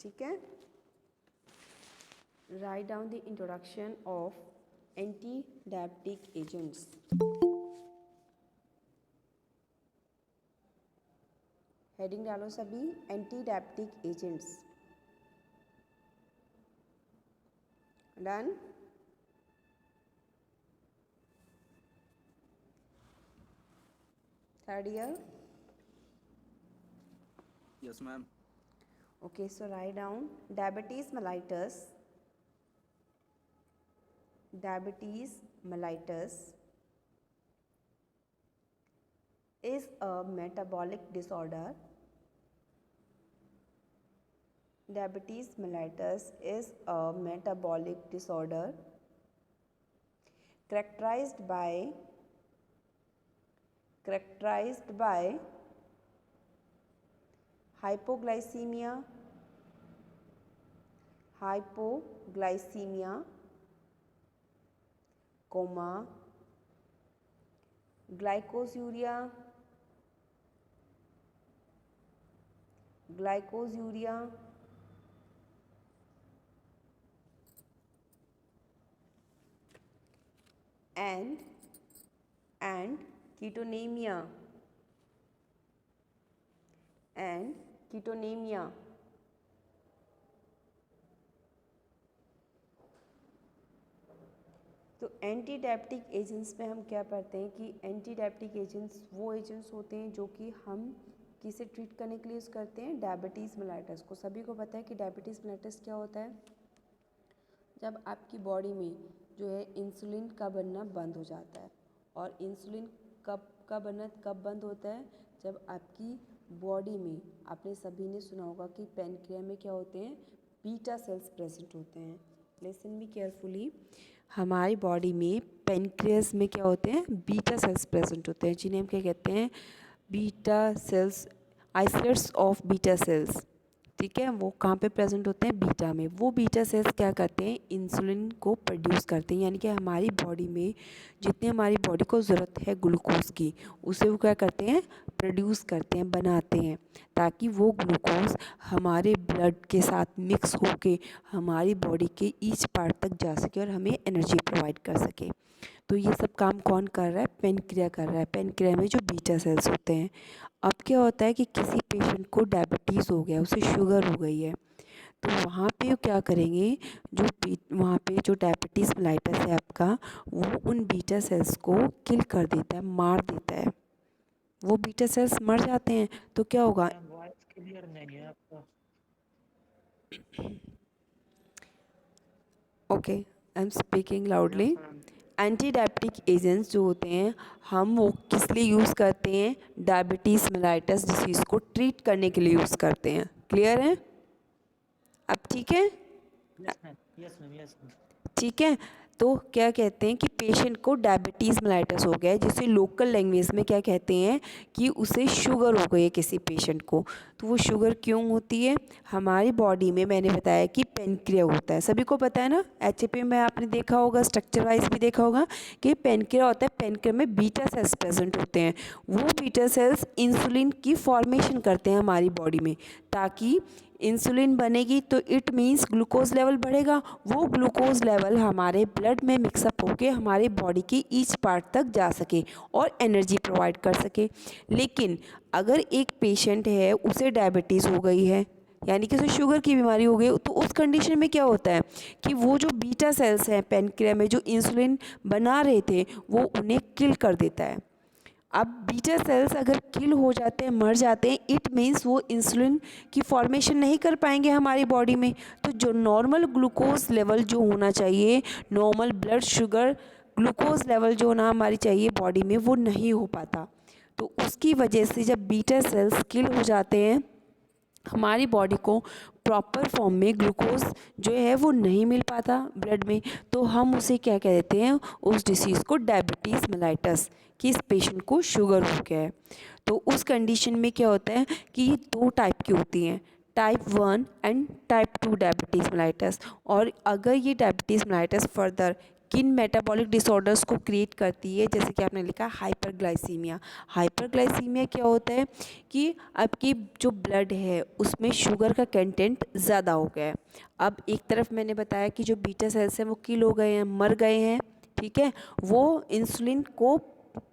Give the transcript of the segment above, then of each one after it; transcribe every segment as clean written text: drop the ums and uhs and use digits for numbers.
ठीक है। Write down the introduction of anti diabetic agents. Heading डालो सभी, anti diabetic agents. Done. Third year. Yes, ma'am. Okay, so write down diabetes mellitus. Diabetes mellitus is a metabolic disorder. Diabetes mellitus is a metabolic disorder characterized by hypoglycemia, coma, glycosuria, and ketonemia, तो anti diabetic agents में हम क्या पढ़ते हैं कि anti diabetic agents वो agents होते हैं जो कि हम किसे ट्रीट करने के लिए यूज़ करते हैं, डायबिटीज़ मेलाइटस को। सभी को पता है कि डायबिटीज़ मेलाइटस क्या होता है, जब आपकी बॉडी में जो है इंसुलिन का बनना बंद हो जाता है। और इंसुलिन कब बनना कब बंद होता है, जब आपकी बॉडी में, आपने सभी ने सुना होगा कि पैनक्रिया में क्या होते हैं, बीटा सेल्स प्रेजेंट होते हैं। लिसन मी केयरफुली, हमारी बॉडी में पैनक्रियास में क्या होते हैं, बीटा सेल्स प्रेजेंट होते हैं, जिन्हें हम क्या कहते हैं, beta cells, isolates of beta cells. ठीक है, वो कहाँ पे प्रेजेंट होते हैं, बीटा में। वो बीटा सेल्स क्या करते हैं, इंसुलिन को प्रोड्यूस करते हैं, यानी कि हमारी बॉडी में जितनी हमारी बॉडी को ज़रूरत है ग्लूकोज की, उसे वो क्या करते हैं, प्रोड्यूस करते हैं, बनाते हैं, ताकि वो ग्लूकोज हमारे ब्लड के साथ मिक्स होके हमारी बॉडी के ईच पार्ट तक जा सके और हमें एनर्जी प्रोवाइड कर सके। तो ये सब काम कौन कर रहा है, पैनक्रिया कर रहा है। पैनक्रिया में जो बीटा सेल्स होते हैं। अब क्या होता है कि किसी पेशेंट को डायबिटीज़ हो गया, उसे शुगर हो गई है, तो वहाँ पे क्या करेंगे, वहाँ पे जो डायबिटीज़ मेलाइटस है आपका, वो उन बीटा सेल्स को किल कर देता है, मार देता है। वो बीटा सेल्स मर जाते हैं तो क्या होगा, वॉइस क्लियर नहीं है आपका। Okay, I am speaking loudly. Anti diabetic agents जो होते हैं, हम वो किस लिए यूज़ करते हैं, डायबिटीज़ मेलाइटस डिसीज़ को ट्रीट करने के लिए यूज़ करते हैं। क्लियर है, अब ठीक है, यस मैम। ठीक है। तो क्या कहते हैं कि पेशेंट को डायबिटीज़ मेलाइटस हो गया है, जिसे लोकल लैंग्वेज में क्या कहते हैं कि उसे शुगर हो गई है किसी पेशेंट को। तो वो शुगर क्यों होती है, हमारी बॉडी में मैंने बताया कि पैनक्रिया होता है, सभी को पता है ना, एचएपी में आपने देखा होगा, स्ट्रक्चर वाइज भी देखा होगा कि पैनक्रिया होता है, पैनक्रिया में बीटा सेल्स प्रेजेंट होते हैं। वो बीटा सेल्स इंसुलिन की फॉर्मेशन करते हैं हमारी बॉडी में, ताकि इंसुलिन बनेगी तो इट मीन्स ग्लूकोज लेवल बढ़ेगा। वो ग्लूकोज लेवल हमारे ब्लड में मिक्सअप होके हमारे बॉडी के ईच पार्ट तक जा सके और एनर्जी प्रोवाइड कर सके। लेकिन अगर एक पेशेंट है, उसे डायबिटीज़ हो गई है, यानी कि उसे शुगर की बीमारी हो गई, तो उस कंडीशन में क्या होता है कि वो जो बीटा सेल्स हैं पैनक्रिया में जो इंसुलिन बना रहे थे, वो उन्हें किल कर देता है। अब बीटा सेल्स अगर किल हो जाते हैं, मर जाते हैं, इट मीन्स वो इंसुलिन की फॉर्मेशन नहीं कर पाएंगे हमारी बॉडी में। तो जो नॉर्मल ग्लूकोज लेवल जो होना चाहिए, normal blood sugar glucose level जो होना हमारी चाहिए बॉडी में, वो नहीं हो पाता। तो उसकी वजह से जब बीटा सेल्स किल हो जाते हैं, हमारी बॉडी को प्रॉपर फॉर्म में ग्लूकोज जो है वो नहीं मिल पाता ब्लड में, तो हम उसे क्या कह देते हैं, उस डिसीज़ को डायबिटीज़ मेलाइटस, कि इस पेशेंट को शुगर हो गया है। तो उस कंडीशन में क्या होता है कि ये दो टाइप की होती हैं, type 1 and type 2 diabetes mellitus. और अगर ये डायबिटीज़ मेलाइटस फर्दर किन मेटाबॉलिक डिसऑर्डर्स को क्रिएट करती है, जैसे कि आपने लिखा हाइपरग्लाइसीमिया। हाइपरग्लाइसीमिया क्या होता है कि आपकी जो ब्लड है उसमें शुगर का कंटेंट ज़्यादा हो गया है। अब एक तरफ मैंने बताया कि जो बीटा सेल्स हैं वो किल हो गए हैं, मर गए हैं, ठीक है, वो इंसुलिन को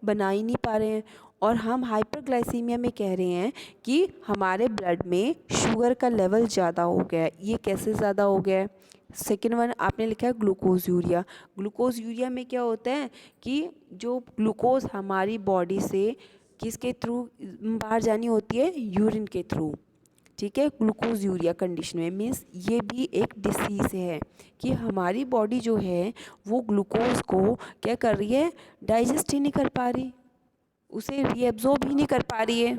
बना ही नहीं पा रहे हैं, और हम हाइपरग्लाइसीमिया में कह रहे हैं कि हमारे ब्लड में शुगर का लेवल ज़्यादा हो गया है। ये कैसे ज़्यादा हो गया है? सेकेंड वन आपने लिखा है ग्लूकोज यूरिया। ग्लूकोज यूरिया में क्या होता है कि जो ग्लूकोज हमारी बॉडी से किसके थ्रू बाहर जानी होती है? यूरिन के थ्रू, ठीक है। ग्लूकोज यूरिया कंडीशन में मीन्स ये भी एक डिसीज़ है कि हमारी बॉडी जो है वो ग्लूकोज को क्या कर रही है? डाइजेस्ट ही नहीं कर पा रही, उसे रीएब्जॉर्ब ही नहीं कर पा रही है।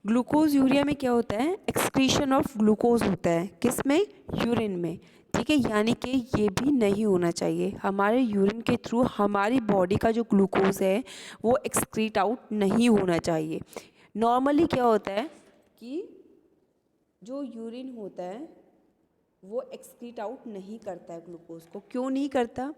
ग्लूकोज यूरिया में क्या होता है? एक्सक्रीशन ऑफ ग्लूकोज होता है, किस में? यूरिन में, ठीक है। यानी कि ये भी नहीं होना चाहिए। हमारे यूरिन के थ्रू हमारी बॉडी का जो ग्लूकोज है वो एक्सक्रीट आउट नहीं होना चाहिए। नॉर्मली क्या होता है कि जो यूरिन होता है वो एक्सक्रीट आउट नहीं करता है ग्लूकोज को। क्यों नहीं करता?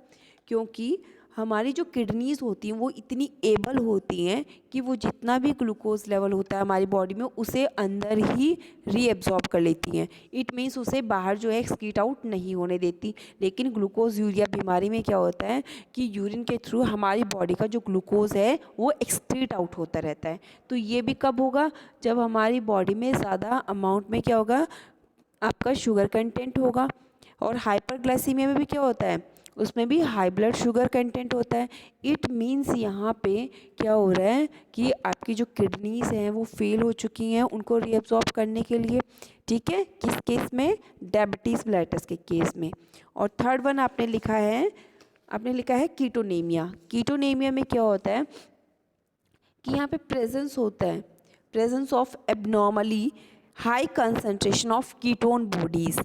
क्योंकि हमारी जो किडनीज़ होती हैं वो इतनी एबल होती हैं कि वो जितना भी ग्लूकोज लेवल होता है हमारी बॉडी में उसे अंदर ही रीएब्जॉर्ब कर लेती हैं। इट मीन्स उसे बाहर जो है एक्सक्रीट आउट नहीं होने देती। लेकिन ग्लूकोज यूरिया बीमारी में क्या होता है कि यूरिन के थ्रू हमारी बॉडी का जो ग्लूकोज है वो एक्सक्रीट आउट होता रहता है। तो ये भी कब होगा? जब हमारी बॉडी में ज़्यादा अमाउंट में क्या होगा? आपका शुगर कंटेंट होगा। और हाइपरग्लाइसीमिया में भी क्या होता है? उसमें भी हाई ब्लड शुगर कंटेंट होता है। इट मीन्स यहाँ पे क्या हो रहा है कि आपकी जो किडनीज़ हैं वो फेल हो चुकी हैं उनको रीअब्सॉर्ब करने के लिए, ठीक है। किस केस में? डायबिटीज़ मेलाइटस के केस में। और थर्ड वन आपने लिखा है कीटोनेमिया। कीटोनेमिया में क्या होता है कि यहाँ पे प्रेजेंस होता है, presence of abnormally high concentration of ketone bodies.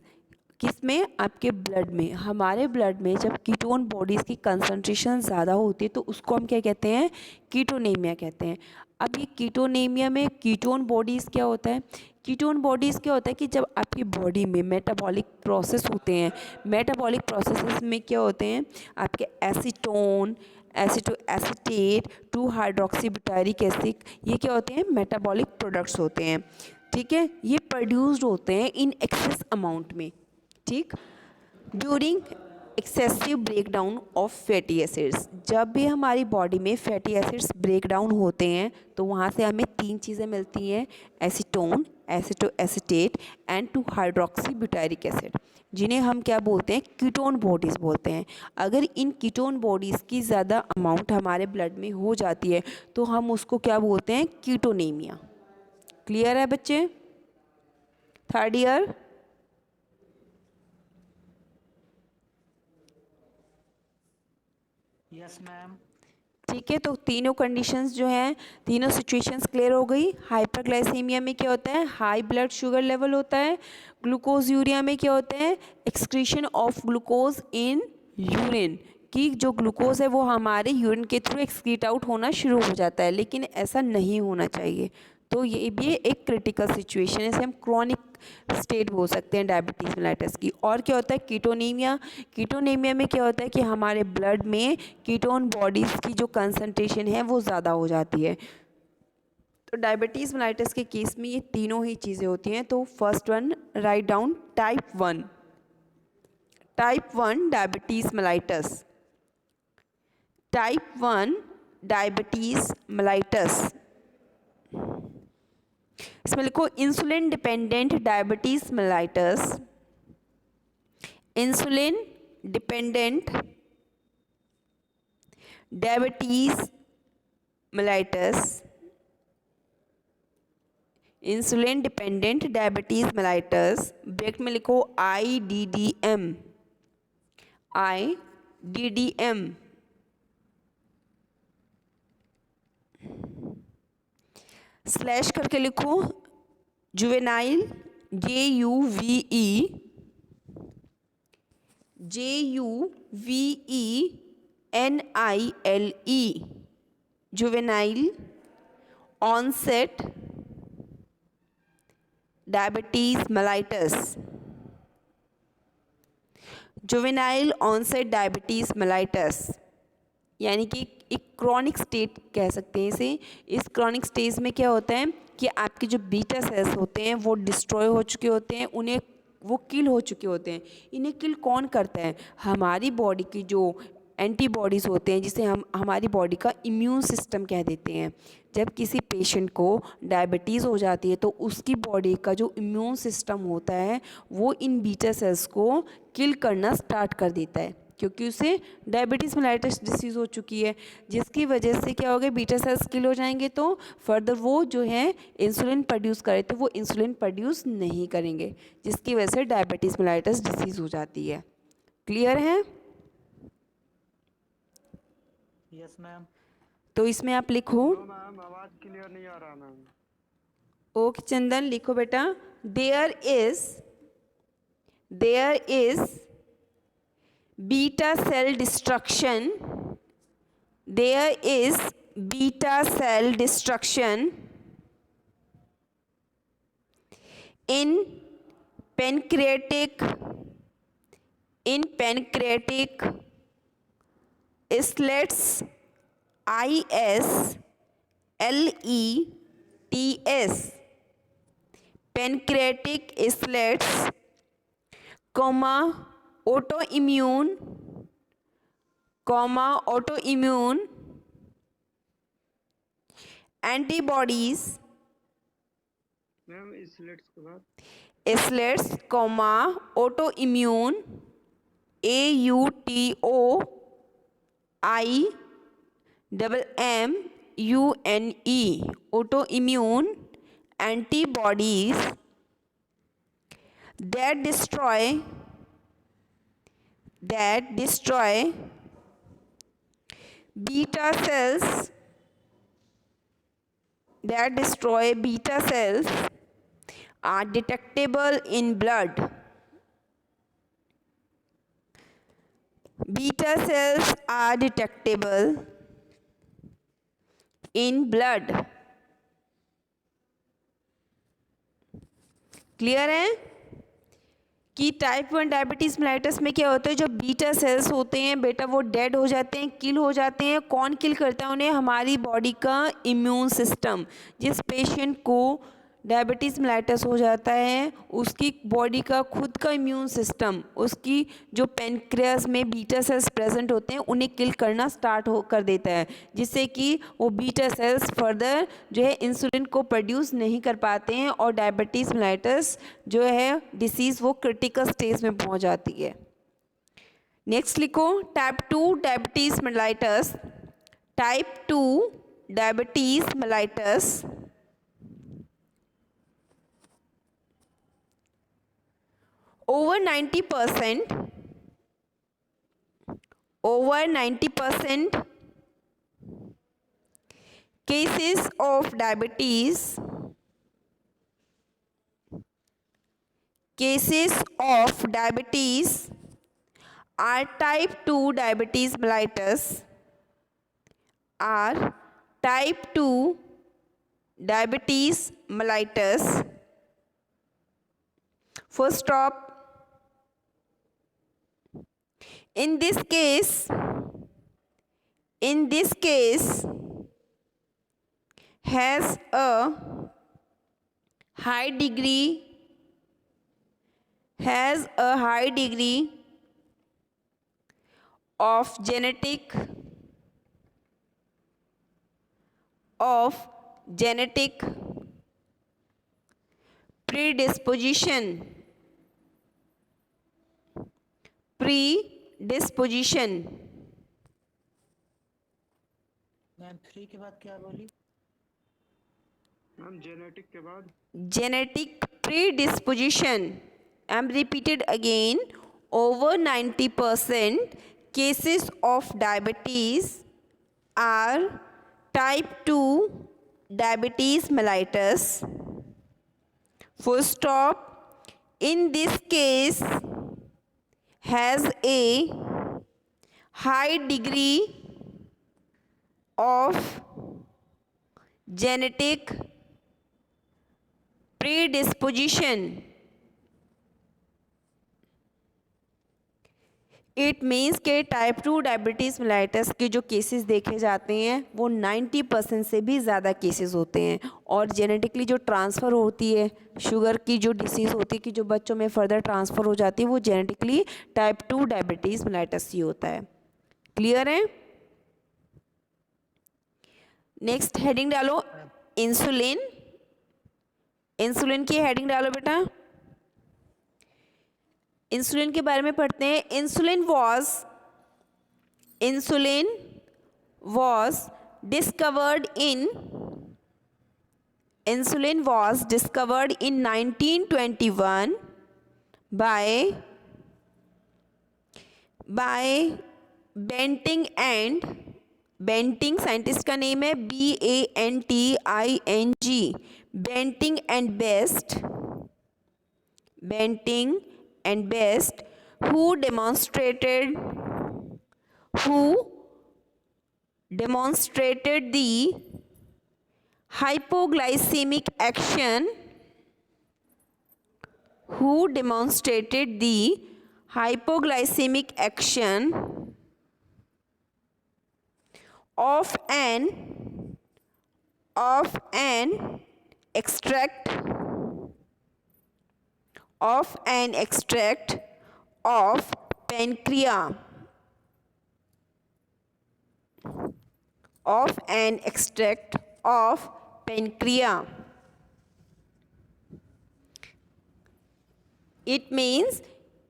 किस में? आपके ब्लड में। हमारे ब्लड में जब कीटोन बॉडीज़ की कंसंट्रेशन ज़्यादा होती है तो उसको हम क्या कहते हैं? कीटोनेमिया कहते हैं। अब ये कीटोनेमिया में कीटोन बॉडीज़ क्या होता है? कीटोन बॉडीज़ क्या होता है कि जब आपकी बॉडी में मेटाबॉलिक प्रोसेस होते हैं, मेटाबॉलिक प्रोसेसेस में क्या होते हैं? आपके एसीटोन, एसिटो एसिटेट, 2 हाइड्रोक्सीब्यूटारिक एसिड, ये क्या होते हैं? मेटाबॉलिक प्रोडक्ट्स होते हैं, ठीक है। ये प्रोड्यूस्ड होते हैं इन एक्सेस अमाउंट में, ठीक। During excessive breakdown of fatty acids, जब भी हमारी बॉडी में फैटी एसिड्स ब्रेकडाउन होते हैं तो वहाँ से हमें 3 चीज़ें मिलती हैं, एसीटोन, एसिटो एसिटेट एंड 2 हाइड्रोक्सीब्यूटारिक एसिड, जिन्हें हम क्या बोलते हैं? कीटोन बॉडीज़ बोलते हैं। अगर इन कीटोन बॉडीज़ की ज़्यादा अमाउंट हमारे ब्लड में हो जाती है तो हम उसको क्या बोलते हैं? कीटोनेमिया। क्लियर है बच्चे? Third year? Yes ma'am. ठीक है, तो तीनों कंडीशंस जो हैं, तीनों सिचुएशंस क्लियर हो गई। हाइपरग्लाइसीमिया में क्या होता है? हाई ब्लड शुगर लेवल होता है। ग्लूकोज यूरिया में क्या होता है? Excretion of glucose in urine, कि जो ग्लूकोज है वो हमारे यूरिन के थ्रू एक्सक्रीट आउट होना शुरू हो जाता है, लेकिन ऐसा नहीं होना चाहिए। तो ये भी एक क्रिटिकल सिचुएशन है, इसे हम क्रॉनिक स्टेट बोल सकते हैं डायबिटीज़ मेलाइटस की। और क्या होता है? कीटोनीमिया। कीटोनीमिया में क्या होता है कि हमारे ब्लड में कीटोन बॉडीज़ की जो कंसंट्रेशन है वो ज़्यादा हो जाती है। तो डायबिटीज़ मेलाइटस के केस में ये तीनों ही चीज़ें होती हैं। तो first one write down, type 1। Type 1 diabetes mellitus. Type 1 diabetes mellitus, इसमें लिखो insulin dependent diabetes mellitus. Insulin dependent diabetes mellitus. Insulin dependent diabetes mellitus, bracket में लिखो IDDM। IDDM स्लैश करके लिखो juvenile, JUVENILE, juvenile onset diabetes mellitus. Juvenile onset diabetes mellitus, यानी कि एक chronic state कह सकते हैं इसे। इस क्रॉनिक स्टेज में क्या होता है कि आपके जो बीटा सेल्स होते हैं वो डिस्ट्रॉय हो चुके होते हैं, उन्हें वो किल हो चुके होते हैं। इन्हें किल कौन करता है? हमारी बॉडी की जो एंटीबॉडीज़ होते हैं, जिसे हम हमारी बॉडी का इम्यून सिस्टम कह देते हैं। जब किसी पेशेंट को डायबिटीज़ हो जाती है तो उसकी बॉडी का जो इम्यून सिस्टम होता है वो इन बीटा सेल्स को किल करना स्टार्ट कर देता है, क्योंकि उसे डायबिटीज़ मेलाइटस डिसीज़ हो चुकी है, जिसकी वजह से क्या होगा, बीटा सेल्स किल हो जाएंगे तो फर्दर वो जो है इंसुलिन प्रोड्यूस करे थे वो इंसुलिन प्रोड्यूस नहीं करेंगे, जिसकी वजह से डायबिटीज़ मेलाइटस डिसीज़ हो जाती है। क्लियर है? Yes ma'am. तो इसमें आप लिखो। मैम आवाज़ क्लियर नहीं आ रहा मैम। ओके चंदन, लिखो बेटा। There is beta cell destruction, there is beta cell destruction in pancreatic islets, ISLETS, pancreatic islets, autoimmune antibodies, ma'am islets के बाद islets, autoimmune, AUTOIMMUNE, autoimmune antibodies that destroy beta cells are detectable in blood. Beta cells are detectable in blood. Clear है कि type 1 diabetes mellitus में क्या होता है, जो beta cells होते हैं बेटा वो डेड हो जाते हैं, किल हो जाते हैं। कौन किल करता है उन्हें? हमारी बॉडी का इम्यून सिस्टम। जिस पेशेंट को डायबिटीज़ मेलाइटस हो जाता है उसकी बॉडी का खुद का इम्यून सिस्टम, उसकी जो पेनक्रियास में बीटा सेल्स प्रेजेंट होते हैं उन्हें किल करना स्टार्ट कर देता है, जिससे कि वो बीटा सेल्स फर्दर जो है इंसुलिन को प्रोड्यूस नहीं कर पाते हैं और डायबिटीज़ मेलाइटस जो है डिसीज़ वो क्रिटिकल स्टेज में पहुंच जाती है। नेक्स्ट लिखो, type 2 diabetes mellitus. Type 2 diabetes mellitus over 90% cases of diabetes are type 2 diabetes mellitus, First stop. In this case has a high degree of genetic predisposition ma'am 3 के बाद क्या बोली? मैम जेनेटिक के बाद genetic predisposition. I am repeated again, over 90% cases of diabetes are type 2 diabetes mellitus. Full stop. In this case has a high degree of genetic predisposition. It means के type 2 diabetes mellitus के जो cases देखे जाते हैं वो 90% से भी ज़्यादा केसेस होते हैं, और जेनेटिकली जो ट्रांसफ़र होती है शुगर की जो डिसीज़ होती है कि जो बच्चों में फर्दर ट्रांसफ़र हो जाती है वो जेनेटिकली टाइप 2 डायबिटीज़ मेलाइटस ही होता है। क्लियर है? नेक्स्ट हेडिंग डालो इंसुलिन। इंसुलिन की हेडिंग डालो बेटा। इंसुलिन के बारे में पढ़ते हैं। Insulin was discovered in 1921 by Banting and, Banting scientist का नेम है BANTING, Banting and Best, who demonstrated the hypoglycemic action of an extract of pancreas, it means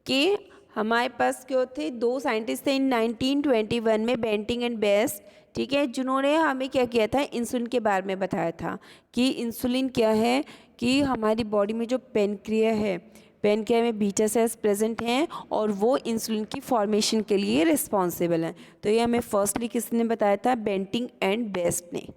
कि हमारे पास क्या थे, दो साइंटिस्ट थे इन 1921 में, बेंटिंग एंड बेस्ट, ठीक है, जिन्होंने हमें क्या किया था, इंसुलिन के बारे में बताया था कि इंसुलिन क्या है, कि हमारी बॉडी में जो पेनक्रिया है, पेनक्रिया में बीटा सेल्स प्रेजेंट हैं और वो इंसुलिन की फॉर्मेशन के लिए रिस्पॉन्सिबल हैं। तो ये हमें फर्स्टली किसने बताया था, बेंटिंग एंड बेस्ट ने,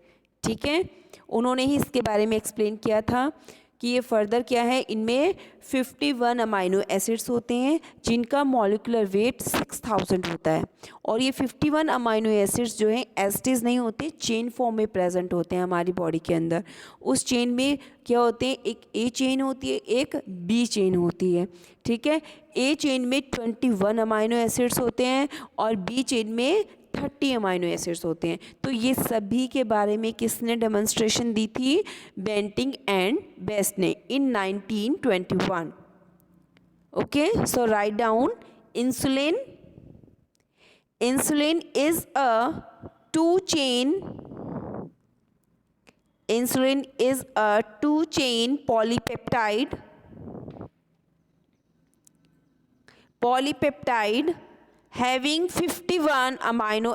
ठीक है, उन्होंने ही इसके बारे में एक्सप्लेन किया था कि ये फर्दर क्या है, इनमें 51 अमाइनो एसिड्स होते हैं जिनका मॉलिक्यूलर वेट 6000 होता है, और ये 51 अमाइनो एसिड्स जो हैं एस्टिज नहीं होते, चेन फॉर्म में प्रेजेंट होते हैं हमारी बॉडी के अंदर। उस चेन में क्या होते हैं, एक ए चेन होती है, एक बी चेन होती है, ठीक है। ए चेन में 21 अमाइनो एसिड्स होते हैं और बी चेन में 30 अमाइनो एसिड्स होते हैं। तो ये सभी के बारे में किसने डेमोन्स्ट्रेशन दी थी, बेंटिंग एंड बेस्ट ने, इन 1921। Okay, so write down insulin is a to chain polypeptide having 51 amino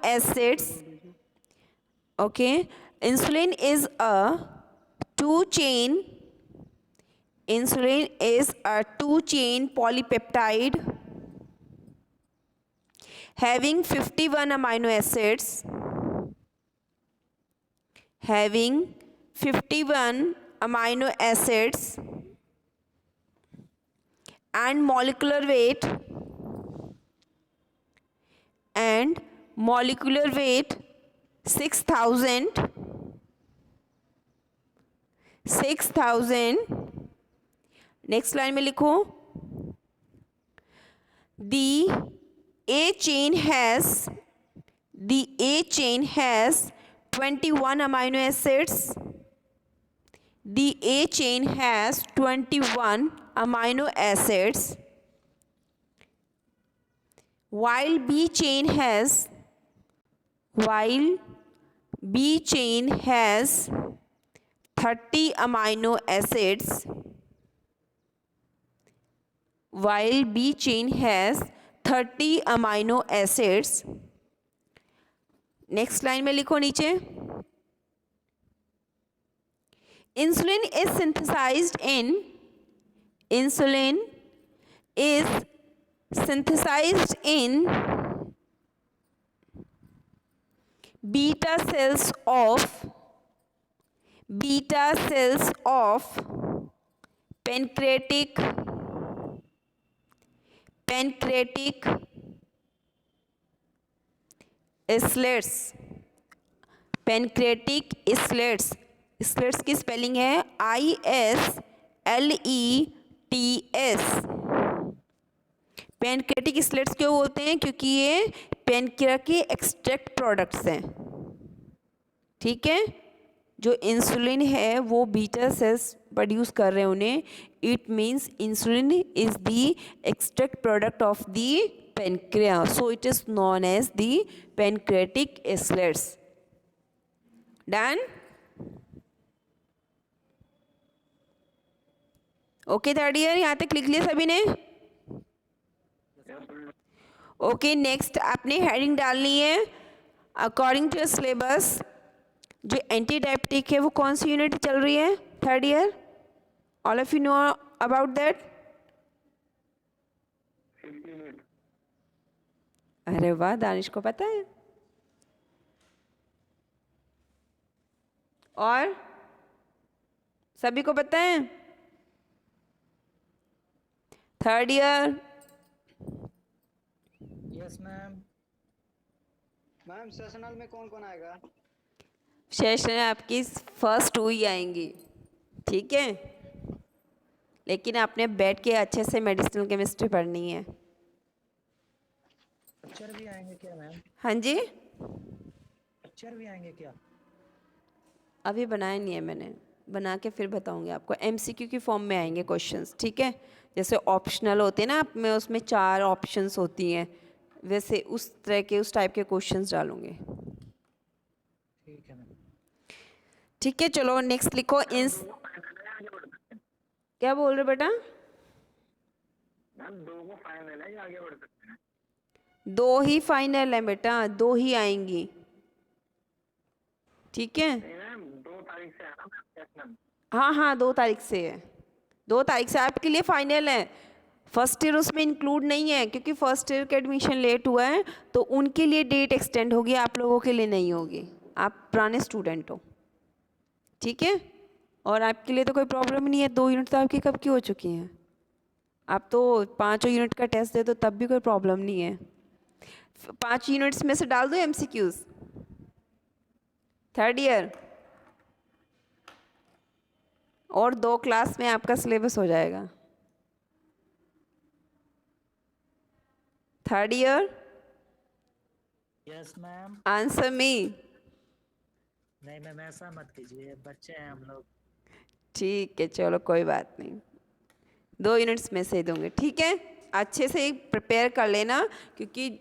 acids, okay. Insulin is a two chain polypeptide having 51 amino acids, and molecular weight 6000। Next line में लिखो, the A chain has 21 amino acids. The A chain has 21 amino acids, while B chain has 30 amino acids. While B chain has 30 amino acids. Next line में लिखो नीचे, insulin is synthesized in beta cells of pancreatic islets. की spelling है ISLETS, LETS। Pancreatic इसलेट्स क्यों बोलते हैं? क्योंकि ये पैनक्रिया के एक्सट्रैक्ट प्रोडक्ट्स हैं, ठीक है। जो इंसुलिन है वो बीटा सेल्स प्रोड्यूस कर रहे हैं उन्हें, it means insulin is the extract product of the pancreas, so it is known as the pancreatic islets. Done? Okay third year, यहाँ तक लिख लिया सभी ने? ओके नेक्स्ट आपने हेडिंग डालनी है अकॉर्डिंग टू सिलेबस। जो एंटी डायबिटिक है वो कौन सी यूनिट चल रही है third year? All of you know about that? अरे वाह, दानिश को पता है। और सभी को पता है? Third year? Yes ma'am. Ma'am sessional में कौन कौन आएगा? सेशन आपकी फर्स्ट 2 ही आएंगी, ठीक है। लेकिन आपने बैठ के अच्छे से मेडिसिनल केमिस्ट्री पढ़नी है। अक्षर भी आएंगे क्या मैम? हाँ जी, अक्षर भी आएंगे क्या? अभी बनाया नहीं है मैंने, बना के फिर बताऊंगी आपको। MCQ की फॉर्म में आएंगे क्वेश्चंस, ठीक है। जैसे ऑप्शनल होते हैं ना, आप में उसमें 4 ऑप्शंस होती हैं, वैसे उस तरह के उस टाइप के क्वेश्चंस डालूंगे, ठीक है मैम। ठीक है। चलो नेक्स्ट लिखो। क्या बोल रहे बेटा? मैम 2 को फाइनल है, आगे बढ़ सकते हैं? 2 ही फाइनल है बेटा, 2 ही आएंगी, ठीक है। नहीं मैम 2 तारीख से है ना सेशनल? हाँ हाँ 2 तारीख से है, 2 तारीख से आपके लिए फाइनल है। फर्स्ट ईयर उसमें इंक्लूड नहीं है, क्योंकि फर्स्ट ईयर का एडमिशन लेट हुआ है, तो उनके लिए डेट एक्सटेंड होगी, आप लोगों के लिए नहीं होगी। आप पुराने स्टूडेंट हो, ठीक है। और आपके लिए तो कोई प्रॉब्लम नहीं है, 2 यूनिट तो आपकी कब की हो चुकी हैं। आप तो 5 यूनिट का टेस्ट दे दो तब भी कोई प्रॉब्लम नहीं है। 5 यूनिट्स में से डाल दो MCQs थर्ड ईयर, और 2 क्लास में आपका सिलेबस हो जाएगा। Third year yes ma'am. Answer me. नहीं मैम ऐसा मत कीजिए, बच्चे हैं हम लोग। ठीक है चलो कोई बात नहीं, 2 यूनिट्स में से दूंगे, ठीक है। अच्छे से प्रिपेयर कर लेना, क्योंकि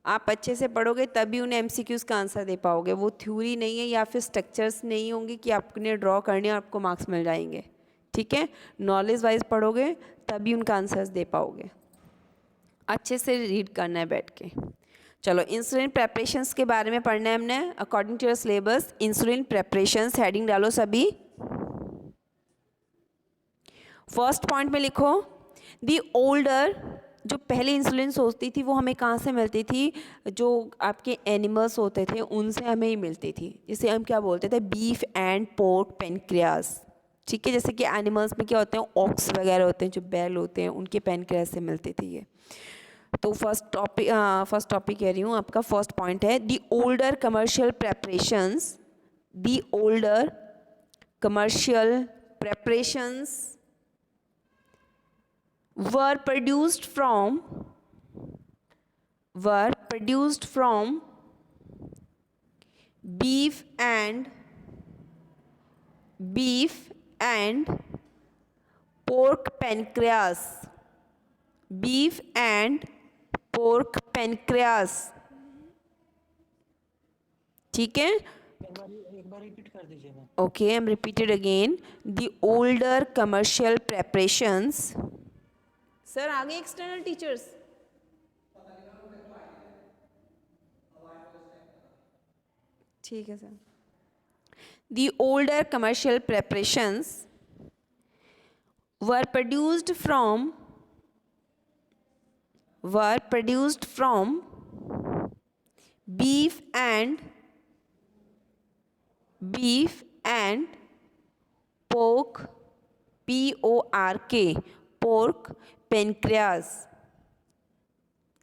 आप अच्छे से पढ़ोगे तभी उन्हें MCQs का आंसर दे पाओगे। वो थ्योरी नहीं है या फिर स्ट्रक्चर्स नहीं होंगे कि आपने ड्रॉ करने और आपको मार्क्स मिल जाएंगे, ठीक है। नॉलेज वाइज पढ़ोगे तभी उनका आंसर्स दे पाओगे। अच्छे से रीड करना है बैठ के। चलो इंसुलिन प्रेपरेशंस के बारे में पढ़ना है हमने according to your syllabus. Insulin preparations heading डालो सभी। फर्स्ट पॉइंट में लिखो दी ओल्डर। जो पहले इंसुलिन होती थी वो हमें कहाँ से मिलती थी? जो आपके एनिमल्स होते थे उनसे हमें ही मिलती थी, जिसे हम क्या बोलते थे? बीफ एंड पोर्क पैनक्रियास, ठीक है। जैसे कि एनिमल्स में क्या होते हैं? ऑक्स वगैरह होते हैं, जो बैल होते हैं, उनके पैनक्रियास से मिलती थी ये। तो फर्स्ट टॉपिक कह रही हूँ आपका, फर्स्ट पॉइंट है the older commercial preparations. The older commercial preparations were produced from beef and pork pancreas. Beef and pork pancreas, ठीक है। एक बार रिपीट कर दीजिए ma'am. Okay, I'm repeated again. The older commercial preparations. Sir आगे external teachers. ठीक है sir. The older commercial preparations were produced from beef and pork, P-O-R-K, pork pancreas.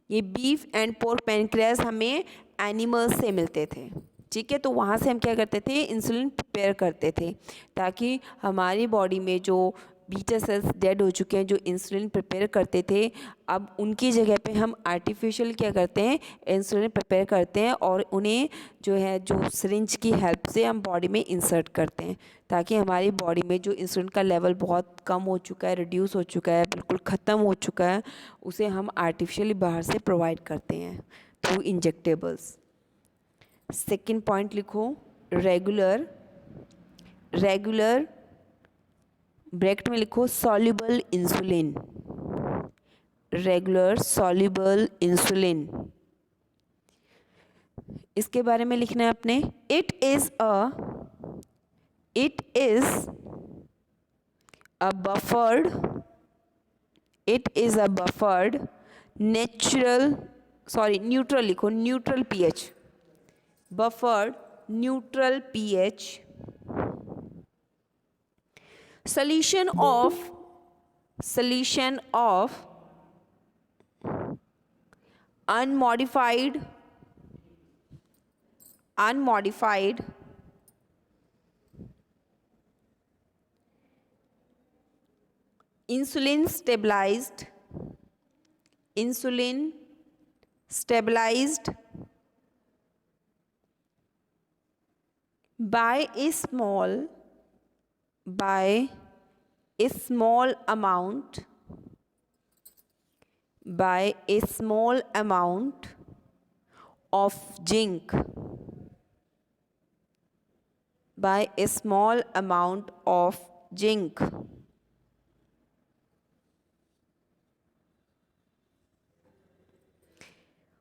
ये beef and pork pancreas हमें animals से मिलते थे, ठीक है। तो वहाँ से हम क्या करते थे? इंसुलिन प्रिपेयर करते थे, ताकि हमारी बॉडी में जो बीटा सेल्स डेड हो चुके हैं जो इंसुलिन प्रिपेयर करते थे। अब उनकी जगह पे हम आर्टिफिशियल क्या करते हैं, इंसुलिन प्रिपेयर करते हैं और उन्हें जो है जो सिरिंज की हेल्प से हम बॉडी में इंसर्ट करते हैं, ताकि हमारी बॉडी में जो इंसुलिन का लेवल बहुत कम हो चुका है, रिड्यूस हो चुका है, बिल्कुल ख़त्म हो चुका है, उसे हम आर्टिफिशियली बाहर से प्रोवाइड करते हैं थ्रू इंजेक्टेबल्स। सेकेंड पॉइंट लिखो, रेगुलर ब्रैकेट में लिखो soluble insulin, regular soluble insulin. इसके बारे में लिखना है आपने, it is a buffered neutral लिखो, neutral pH, buffered neutral pH solution of unmodified insulin stabilized by a small amount of zinc,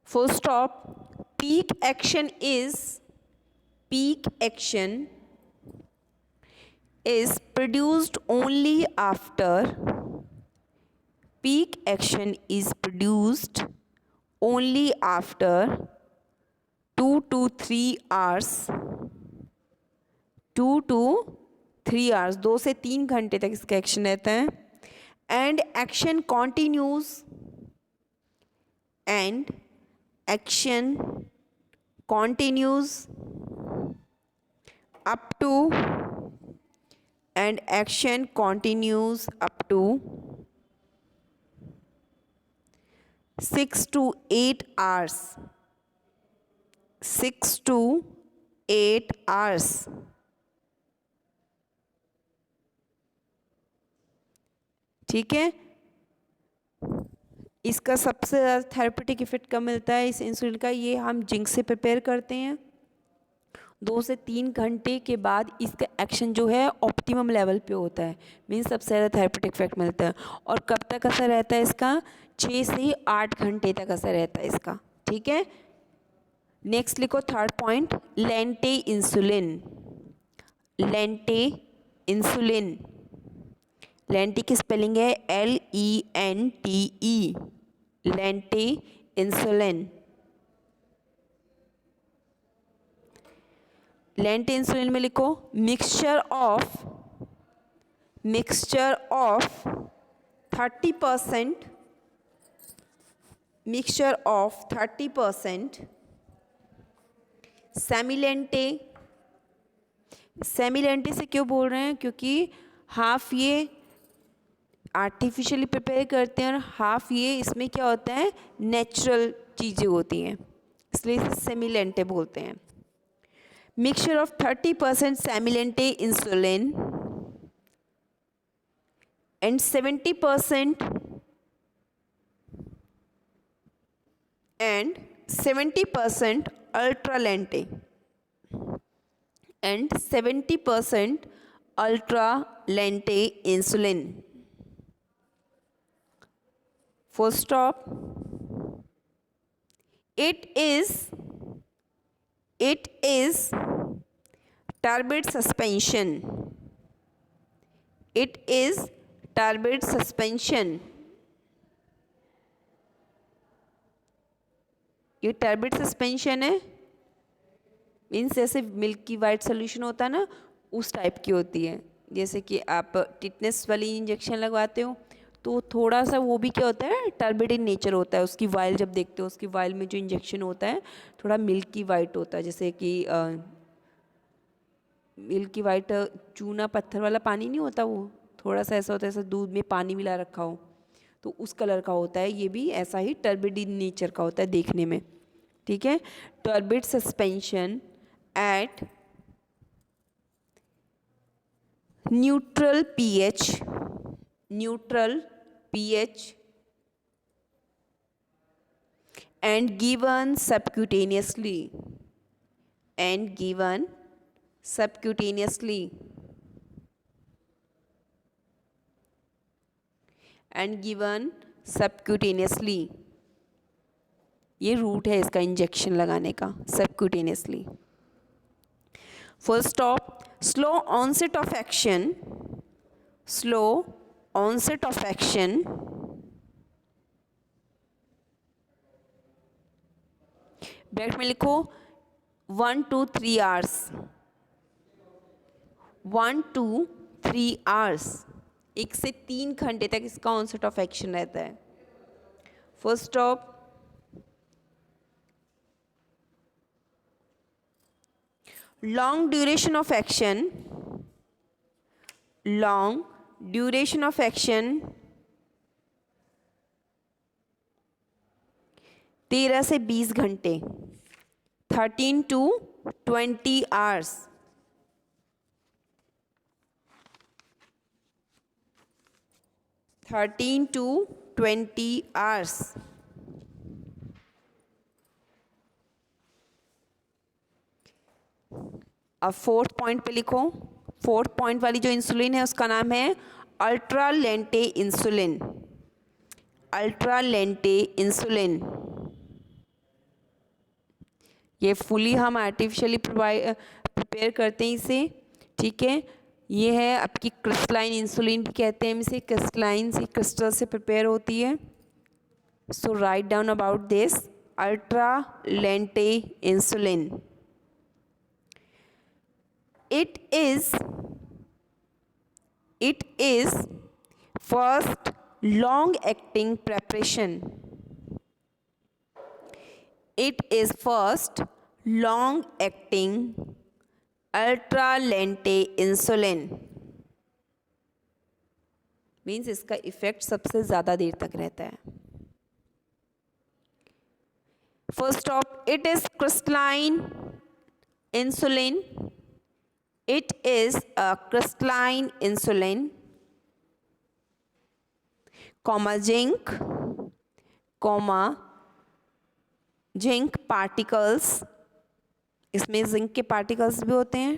full stop. Peak action is produced only after 2 to 3 hours 2 से 3 घंटे तक इसका action रहता है। And action continues up to 6 to 8 hours 6 to 8 hours। ठीक है, इसका सबसे ज़्यादा थेरेपेटिक इफेक्ट कब मिलता है इस इंसुलिन का, ये हम जिंक से प्रिपेयर करते हैं। 2 से 3 घंटे के बाद इसका एक्शन जो है ऑप्टिमम लेवल पे होता है, मीन्स सबसे ज़्यादा थेरेपेटिक इफेक्ट मिलता है। और कब तक असर रहता है इसका, 6 से 8 घंटे तक असर रहता है इसका। ठीक है, नेक्स्ट लिखो थर्ड पॉइंट, लेंटे इंसुलिन। लेंटे की स्पेलिंग है LENTE, लेंटे इंसुलिन। लेंटे इंसुलिन में लिखो मिक्सचर ऑफ 30% सेमिलेंटे से क्यों बोल रहे हैं, क्योंकि हाफ ये आर्टिफिशियली प्रिपेयर करते हैं और हाफ ये इसमें क्या होता है नेचुरल चीज़ें होती हैं, इसलिए इसे सेमिलेंटे बोलते हैं। Mixture of 30% semilente insulin and 70% ultralente and 70% ultralente insulin। Full stop. It is turbid suspension। ये टर्बिड सस्पेंशन है, मीन्स जैसे मिल्की वाइट सोल्यूशन होता है ना, उस टाइप की होती है। जैसे कि आप टिटनेस वाली इंजेक्शन लगवाते हो तो थोड़ा सा वो भी क्या होता है टर्बिड इन नेचर होता है। उसकी वाइल जब देखते हो, उसकी वाइल में जो इंजेक्शन होता है थोड़ा मिल्की वाइट होता है, जैसे कि मिल्की वाइट चूना पत्थर वाला पानी नहीं होता, वो थोड़ा सा ऐसा होता है, ऐसा दूध में पानी मिला रखा हो, तो उस कलर का होता है। ये भी ऐसा ही टर्बिड इन नेचर का होता है देखने में, ठीक है। Turbid suspension at neutral pH, neutral pH and given subcutaneously, and given subcutaneously, and given subcutaneously, ये रूट है इसका इंजेक्शन लगाने का, subcutaneously. First stop, slow onset of action, slow onset of action, bracket में लिखो 1 to 3 hours, 1 to 3 hours, 1 से 3 घंटे तक इसका ऑनसेट ऑफ एक्शन रहता है. First stop, long duration of action, long duration of action 13 से 20 घंटे, 13 to 20 hours. अब फोर्थ पॉइंट पे लिखो. फोर्थ पॉइंट वाली जो इंसुलिन है उसका नाम है ultra lente insulin. Ultra lente insulin, ये फुली हम आर्टिफिशियली प्रिपेयर करते हैं इसे, ठीक है. ये है आपकी क्रिस्टलाइन इंसुलिन भी कहते हैं इसे. क्रिस्टलाइन सी क्रिस्टल से प्रिपेयर होती है. So write down about this ultra lente insulin. It is first long-acting preparation. It is first long-acting ultra-lente insulin. Means इसका इफेक्ट सबसे ज़्यादा देर तक रहता है. First of, it is crystalline insulin. It is a crystalline insulin, zinc, zinc particles. इसमें zinc के particles भी होते हैं.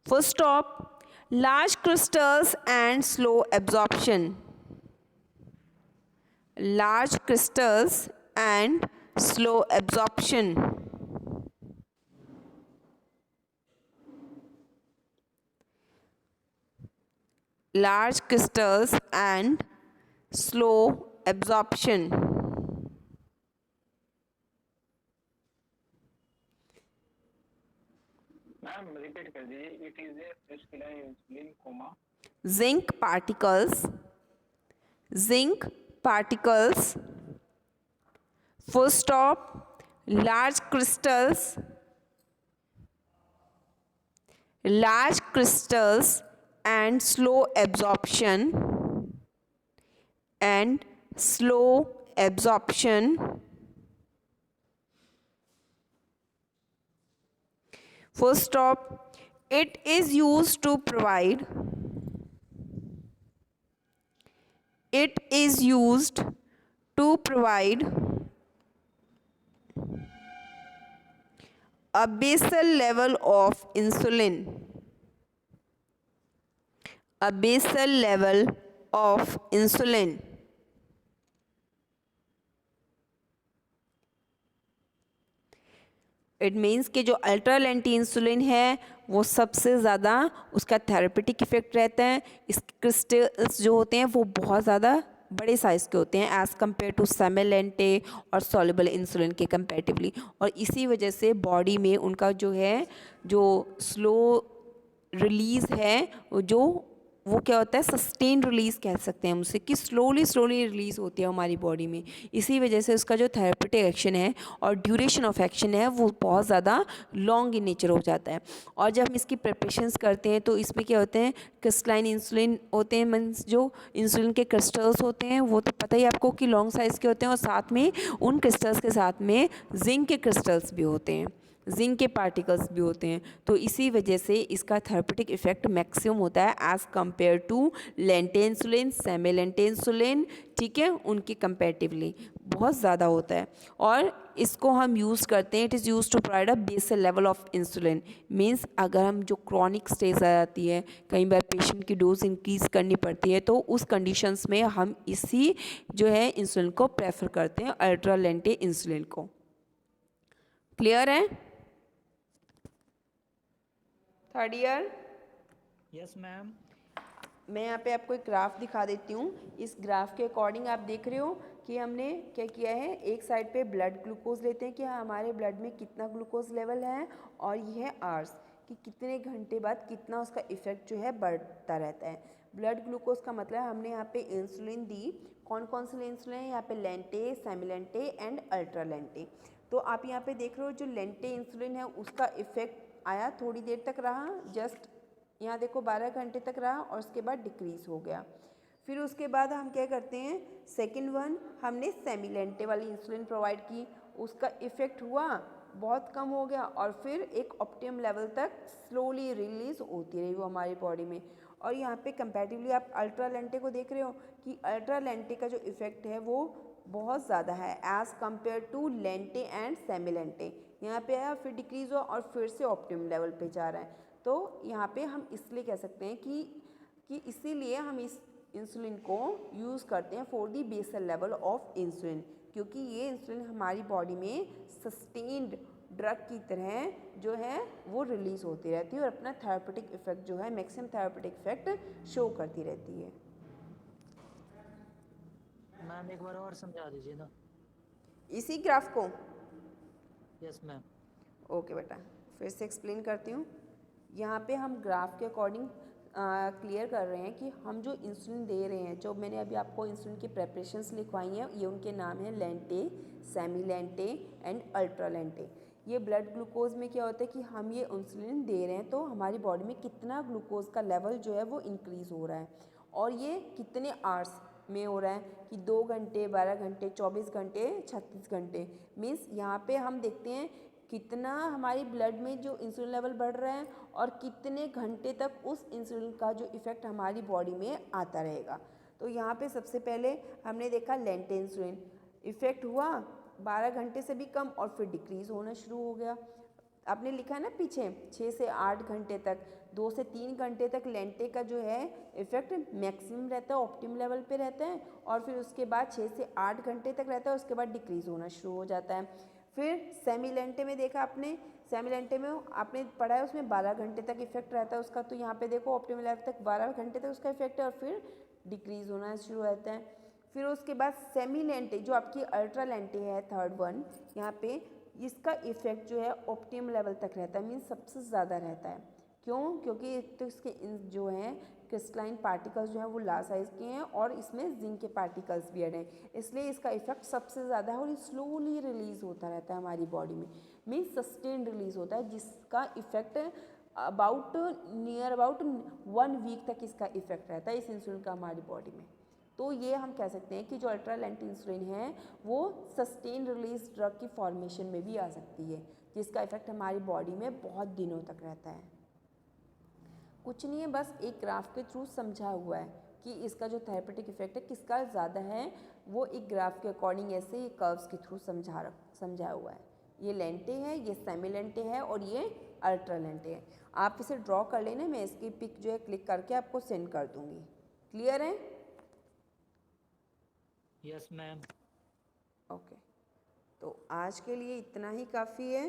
First stop, large crystals and slow absorption. Large crystals and slow absorption. Large crystals and slow absorption. Ma'am repeat कर दीजिए. It is a crystalline insulin comma zinc particles. Full stop, large crystals and slow absorption. Full stop, it is used to provide a basal level of insulin. A basal level of insulin. It means कि जो ultra lenti insulin है वो सबसे ज़्यादा उसका therapeutic effect रहता है. इसके क्रिस्टल्स जो होते हैं वो बहुत ज़्यादा बड़े साइज़ के होते हैं एज़ कम्पेयर टू सेमी लेंटे और सॉल्युबल इंसुलिन के कंपैरेटिवली. और इसी वजह से बॉडी में उनका जो है जो स्लो रिलीज़ है, जो वो क्या होता है, सस्टेन रिलीज़ कह सकते हैं हम उसे, कि स्लोली स्लोली रिलीज़ होती है हमारी बॉडी में। इसी वजह से उसका जो थेरेपेटिक एक्शन है और ड्यूरेशन ऑफ एक्शन है वो बहुत ज़्यादा लॉन्ग इन नेचर हो जाता है। और जब हम इसकी प्रिपरेशंस करते हैं तो इसमें क्या होते हैं, क्रिस्टलाइन इंसुलिन होते हैं, मीन्स जो इंसुलिन के क्रिस्टल्स होते हैं वो तो पता ही आपको कि लॉन्ग साइज़ के होते हैं, और साथ में उन क्रिस्टल्स के साथ में जिंक के क्रिस्टल्स भी होते हैं, जिंक के पार्टिकल्स भी होते हैं। तो इसी वजह से इसका थेरेपेटिक इफेक्ट मैक्सिमम होता है as compared to lente insulin, semi lente insulin, ठीक है, उनके कंपेरेटिवली बहुत ज़्यादा होता है। और इसको हम यूज़ करते हैं, it is use to provide a basal level of insulin. Means अगर हम जो क्रॉनिक स्टेज आ जाती है, कई बार पेशेंट की डोज इंक्रीज़ करनी पड़ती है, तो उस कंडीशंस में हम इसी जो है इंसुलिन को प्रेफर करते हैं, अल्ट्रा लेंटे इंसुलिन को। क्लियर है? Third year. Yes ma'am. मैं यहाँ पे आपको एक ग्राफ दिखा देती हूँ। इस ग्राफ के अकॉर्डिंग आप देख रहे हो कि हमने क्या किया है, एक साइड पे ब्लड ग्लूकोज लेते हैं कि हमारे ब्लड में कितना ग्लूकोज लेवल है, और ये है आवर्स कि कितने घंटे बाद कितना उसका इफेक्ट जो है बढ़ता रहता है। ब्लड ग्लूकोज का मतलब हमने यहाँ पे इंसुलिन दी। कौन कौन सी इंसुलिन है यहाँ पे, लेंटे, सेमिलेंटे एंड अल्ट्रा लेंटे। तो आप यहाँ पे देख रहे हो जो लेंटे इंसुलिन है उसका इफेक्ट आया, थोड़ी देर तक रहा, जस्ट यहाँ देखो 12 घंटे तक रहा और उसके बाद डिक्रीज़ हो गया। फिर उसके बाद हम क्या करते हैं, सेकंड वन हमने सेमिलेंटे वाली इंसुलिन प्रोवाइड की, उसका इफ़ेक्ट हुआ, बहुत कम हो गया, और फिर एक ऑप्टिमम लेवल तक स्लोली रिलीज होती रही वो हमारी बॉडी में। और यहाँ पे कंपैरेटिवली आप अल्ट्रा लेंटे को देख रहे हो कि अल्ट्रा लेंटे का जो इफ़ेक्ट है वो बहुत ज़्यादा है एज़ कम्पेयर टू लेंटे एंड सेमिलेंटे। यहाँ पे आया, फिर डिक्रीज़ हुआ और फिर से ऑप्टिमम लेवल पे जा रहा है। तो यहाँ पे हम इसलिए कह सकते हैं कि इसीलिए हम इस इंसुलिन को यूज़ करते हैं for the basal level of insulin, क्योंकि ये इंसुलिन हमारी बॉडी में सस्टेन्ड ड्रग की तरह जो है वो रिलीज़ होती रहती है और अपना थेरेपेटिक इफेक्ट जो है, मैक्सिमम थेरेपेटिक इफेक्ट शो करती रहती है। मैम एक बार और समझा दीजिए ना। इसी ग्राफ को, यस मैम। ओके बेटा, फिर से एक्सप्लेन करती हूँ। यहाँ पे हम ग्राफ के अकॉर्डिंग क्लियर कर रहे हैं कि हम जो इंसुलिन दे रहे हैं, जो मैंने अभी आपको इंसुलिन की प्रेपरेशंस लिखवाई हैं, ये उनके नाम हैं लेंटे, सेमी लेंटे एंड अल्ट्रा लेंटे। ये ब्लड ग्लूकोज में क्या होता है कि हम ये इंसुलिन दे रहे हैं तो हमारी बॉडी में कितना ग्लूकोज का लेवल जो है वो इंक्रीज़ हो रहा है, और ये कितने आवर्स में हो रहा है कि 2 घंटे, 12 घंटे, 24 घंटे, 36 घंटे। मीन्स यहाँ पे हम देखते हैं कितना हमारी ब्लड में जो इंसुलिन लेवल बढ़ रहा है और कितने घंटे तक उस इंसुलिन का जो इफ़ेक्ट हमारी बॉडी में आता रहेगा। तो यहाँ पे सबसे पहले हमने देखा लेंटे इंसुलिन, इफ़ेक्ट हुआ 12 घंटे से भी कम और फिर डिक्रीज़ होना शुरू हो गया। आपने लिखा है ना पीछे 6 से 8 घंटे तक, 2 से 3 घंटे तक लेंटे का जो है इफ़ेक्ट मैक्सिमम रहता है, ऑप्टिमम लेवल पे रहता है, और फिर उसके बाद 6 से 8 घंटे तक रहता है, उसके बाद डिक्रीज़ होना शुरू हो जाता है। फिर सेमी लेंटे में देखा आपने, सेमी लेंटे में आपने पढ़ा है उसमें 12 घंटे तक इफेक्ट रहता है उसका, तो यहाँ पे देखो ऑप्टिमम लेवल तक 12 घंटे तक उसका इफेक्ट है और फिर डिक्रीज़ होना शुरू रहता है। फिर उसके बाद सेमी लेंटे जो आपकी अल्ट्रा लेंटे है थर्ड वन, यहाँ पे इसका इफेक्ट जो है ऑप्टिमम लेवल तक रहता है, मीन्स सबसे ज़्यादा रहता है। क्यों? क्योंकि एक तो इसके जो हैं क्रिस्टलाइन पार्टिकल्स जो हैं वो लार्ज साइज़ के हैं और इसमें जिंक के पार्टिकल्स भी ऐड हैं, इसलिए इसका इफेक्ट सबसे ज़्यादा है और ये स्लोली रिलीज़ होता रहता है हमारी बॉडी में, मीन्स सस्टेन रिलीज़ होता है, जिसका इफेक्ट नियर अबाउट 1 वीक तक इसका इफेक्ट रहता है इस इंसुलिन का हमारी बॉडी में। तो ये हम कह सकते हैं कि जो अल्ट्रा लेंट इंसुलिन है वो सस्टेन रिलीज ड्रग की फॉर्मेशन में भी आ सकती है, जिसका इफेक्ट हमारी बॉडी में बहुत दिनों तक रहता है। कुछ नहीं है, बस एक ग्राफ के थ्रू समझा हुआ है कि इसका जो थेरेपेटिक इफेक्ट है किसका ज़्यादा है, वो एक ग्राफ के अकॉर्डिंग ऐसे ही कर्व्स के थ्रू समझा हुआ है। ये लेंटे है, ये सेमी लेंटे है और ये अल्ट्रा लेंटे है। आप इसे ड्रॉ कर लेना, मैं इसकी पिक जो है क्लिक करके आपको सेंड कर दूँगी। क्लियर है? Yes ma'am. ओके, तो आज के लिए इतना ही काफ़ी है।